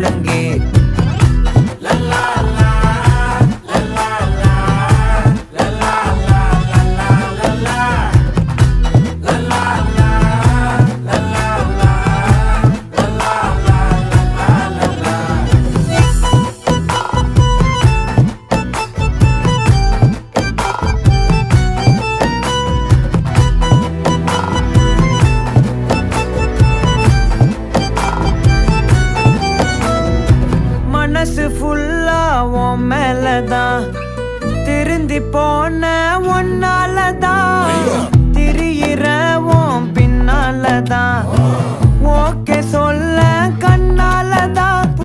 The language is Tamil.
ஒழுங்கே மனசு ஃபுல்லா உன் மேலதான் திருந்தி போன ஒன்னாலதான் திரியிற உன் பின்னாலதான் ஓகே சொல்ல